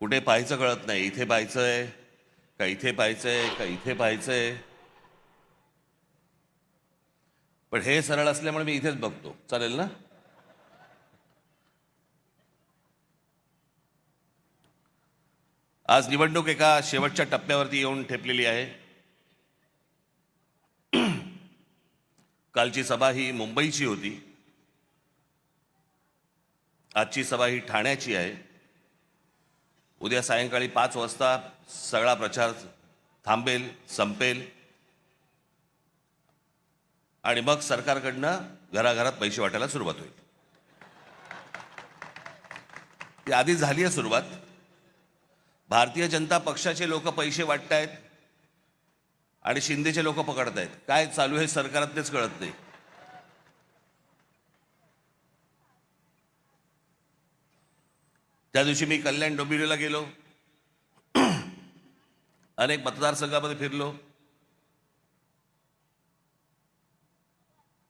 कुठे पाहायचं कळत नाही. इथे पाहायचंय का इथे पाहायचंय का इथे पाहायचंय. पण हे सरळ असल्यामुळे मी इथेच बघतो. चालेल ना? आज निवडणूक एका शेवटच्या टप्प्यावरती येऊन ठेपलेली आहे. कालची सभा ही मुंबईची होती. आजची सभा ही ठाण्याची आहे. उद्या सायंकाळी 5 वाजता सगळा प्रचार थांबेल, संपेल आणि मग सरकारकडनं घराघरात पैसे वाटायला सुरुवात होईल. ती आधी झाली आहे सुरुवात. भारतीय जनता पक्षाचे लोक पैसे वाटतायत आणि शिंदेचे लोक पकडतायत. काय चालू आहे सरकारात तेच कळत नाही. त्या दिवशी मी कल्याण डोंबिवलीला गेलो, अनेक मतदारसंघामध्ये फिरलो.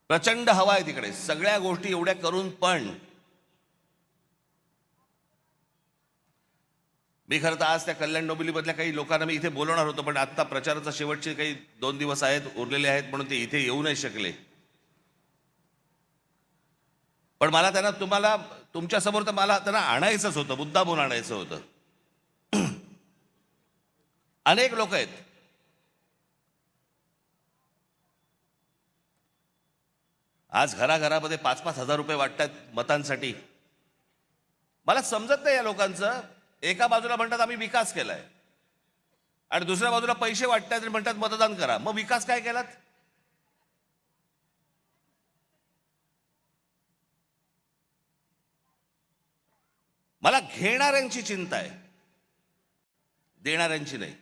प्रचंड हवा आहे तिकडे. सगळ्या गोष्टी एवढ्या करून पण मी खरं तर आज त्या कल्याण डोंबिवलीमधल्या काही लोकांना मी इथे बोलवणार होतो, पण आता प्रचाराचा शेवटचे काही 2 दिवस उरलेले आहेत म्हणून ते इथे येऊ नाही शकले. पण मला त्यांना तुमच्यासमोर तर मला त्यांना आणायचंच होतं, मुद्दामून आणायचं होतं. अनेक लोक आहेत. आज घराघरामध्ये 5-5 हजार रुपये वाटतात मतांसाठी. मला समजत नाही या लोकांचं. एका बाजूला म्हणतात आम्ही विकास केलाय आणि दुसऱ्या बाजूला पैसे वाटतात आणि म्हणतात मतदान करा. मग विकास काय केलात? मला घेणाऱ्यांची चिंता आहे, देणाऱ्यांची नाही.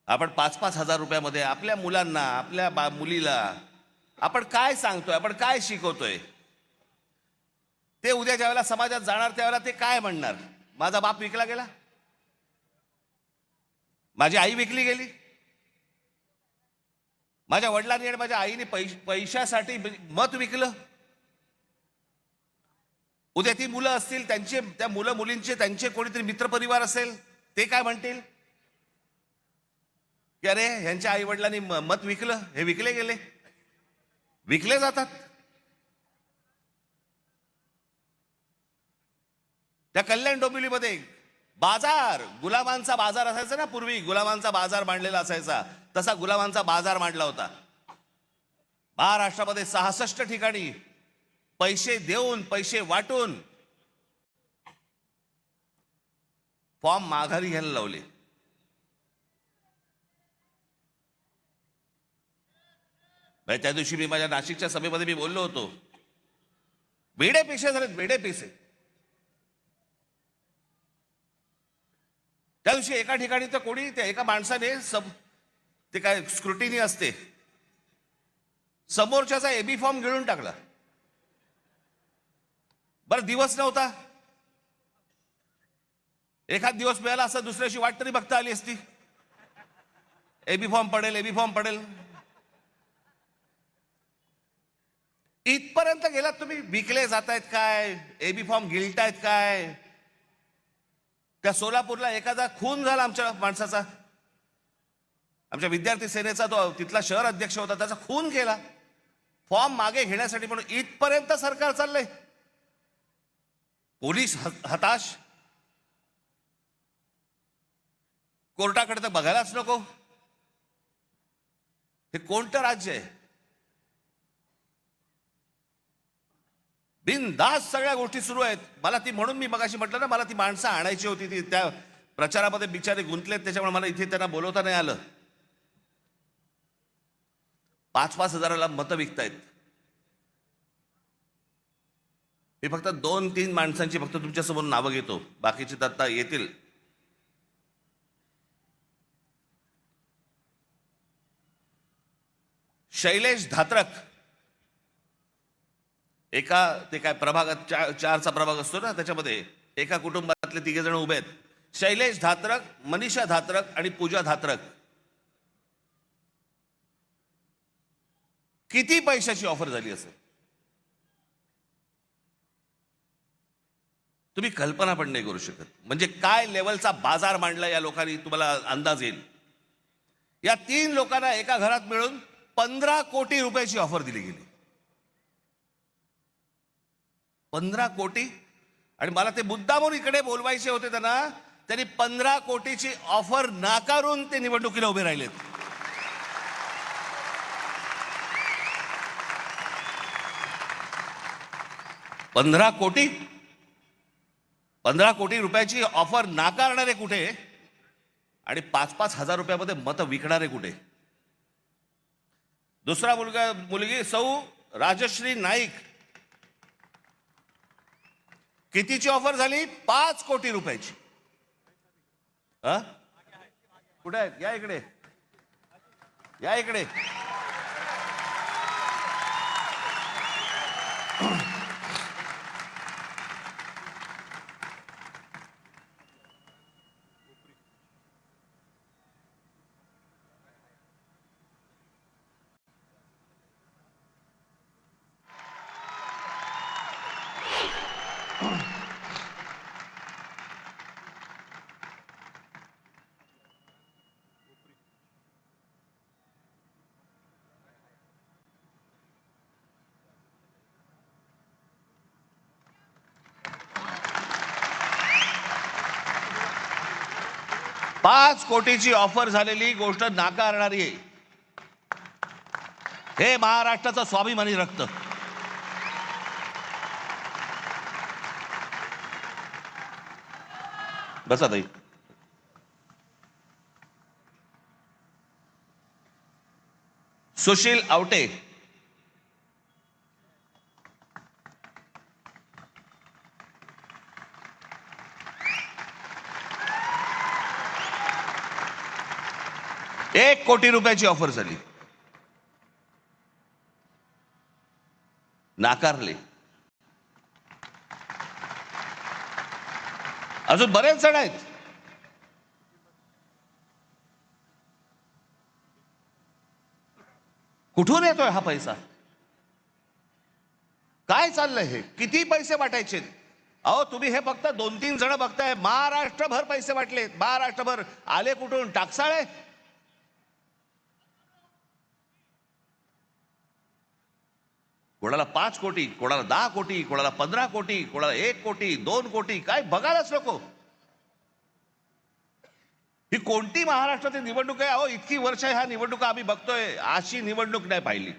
आपण 5-5 हजार रुपयामध्ये आपल्या मुलांना, आपल्या मुलीला आपण काय सांगतोय, आपण काय शिकवतोय? ते उद्या ज्यावेळेला समाजात जाणार त्यावेळेला ते काय म्हणणार? माझा बाप विकला गेला, माझी आई विकली गेली, माझ्या वडिलांनी आणि माझ्या आईने पैशासाठी मत विकलं. उद्या ती मुलं असतील, त्या मुलं मुलींचे त्यांचे कोणीतरी मित्रपरिवार असेल, ते काय म्हणतील की अरे ह्यांच्या आई वडिलांनी मत विकलं, हे विकले गेले. विकले जातात. त्या कल्याण डोंबिवलीमध्ये बाजार, गुलामांचा बाजार असायचा ना पूर्वी. गुलामांचा बाजार मांडलेला असायचा, तसा गुलामांचा बाजार मांडला होता. महाराष्ट्रामध्ये 66 ठिकाणी पैसे देऊन, पैसे वाटून फॉर्म माघारी घ्यायला लावले. त्या दिवशी मी माझ्या नाशिकच्या सभेमध्ये मी बोललो होतो, वेडे पैसे झालेत, वेडे पैसे. त्या दिवशी एका ठिकाणी तर कोणी त्या एका माणसाने ते काय स्क्रुटिनी असते, समोरच्याचा एबी फॉर्म गिळून टाकला. बरं दिवस नव्हता, एखाद दिवस मिळाला असं दुसऱ्याशी वाट तरी बघता आली असती. एबी फॉर्म पडेल, एबी फॉर्म पडेल. इथपर्यंत गेलात तुम्ही. विकले जात आहेत काय, एबी फॉर्म गिळतायत काय. त्या सोलापूरला एखादा खून झाला आमच्या माणसाचा, आमच्या विद्यार्थी सेनेचा, तो तिथला शहर अध्यक्ष होता, त्याचा खून केला फॉर्म मागे घेण्यासाठी. म्हणून इथपर्यंत सरकार चाललंय. पोलीस हताश, कोर्टाकडे तर बघायलाच नको. हे कोणतं राज्य आहे? बिनधास्त सगळ्या गोष्टी सुरू आहेत. मला ती, म्हणून मी मगाशी म्हटलं ना, मला ती माणसं आणायची होती. ती त्या प्रचारामध्ये बिचारे गुंतलेत, त्याच्यामुळे मला इथे त्यांना बोलवता नाही आलं. 5-5 हजाराला मतं विकतायत. मी फक्त 2-3 माणसांची फक्त तुमच्यासमोर नावं घेतो, बाकीची दत्ता येतील. शैलेश धात्रक, ते काय प्रभागात 4चा प्रभाग असतो ना, त्याच्यामध्ये एका कुटुंबातले 3 जण उभे आहेत. शैलेश धात्रक, मनीषा धात्रक आणि पूजा धात्रक. किती पैशाची ऑफर झाली असेल? तुम्ही कल्पना पण नाही करू शकत. म्हणजे काय लेवलचा बाजार मांडला या लोकांनी, तुम्हाला अंदाज येईल. या 3 लोकांना एका घरात मिळून 15 कोटी रुपयाची ऑफर दिली गेली. 15 कोटी. आणि मला ते मुद्दामून इकडे बोलवायचे होते त्यांना. त्यांनी 15 कोटीची ऑफर नाकारून ते निवडणुकीला उभे राहिलेत. पंधरा कोटी रुपयाची ऑफर नाकारणारे कुठे आणि 5-5 हजार रुपयामध्ये मतं विकणारे कुठे. दुसरा मुलगी सौ राजश्री नाईक, कितीची ऑफर झाली? 5 कोटी रुपयाची. कुठे आहेत? या इकडे, या इकडे. पाच कोटीची ऑफर झालेली गोष्ट नाकारणारी आहे. हे महाराष्ट्राचं स्वाभिमानी रक्त. बसा ताई. सुशील आवटे, एक कोटी रुपयाची ऑफर झाली, नाकारले. अजून बरेच जण आहेत. कुठून येतोय हा पैसा? काय चाललंय हे? किती पैसे वाटायचे? अहो तुम्ही हे फक्त 2-3 जण बघताय. महाराष्ट्रभर पैसे वाटलेत. महाराष्ट्रभर आले कुठून? टाकसाळे. कोणाला 5 कोटी, कोणाला 10 कोटी, कोणाला 15 कोटी, कोणाला 1 कोटी, 2 कोटी. काय बघायलाच नको. ही कोणती महाराष्ट्राची निवडणूक आहे? अहो इतकी वर्ष ह्या निवडणुका आम्ही बघतोय, अशी निवडणूक नाही पाहिली.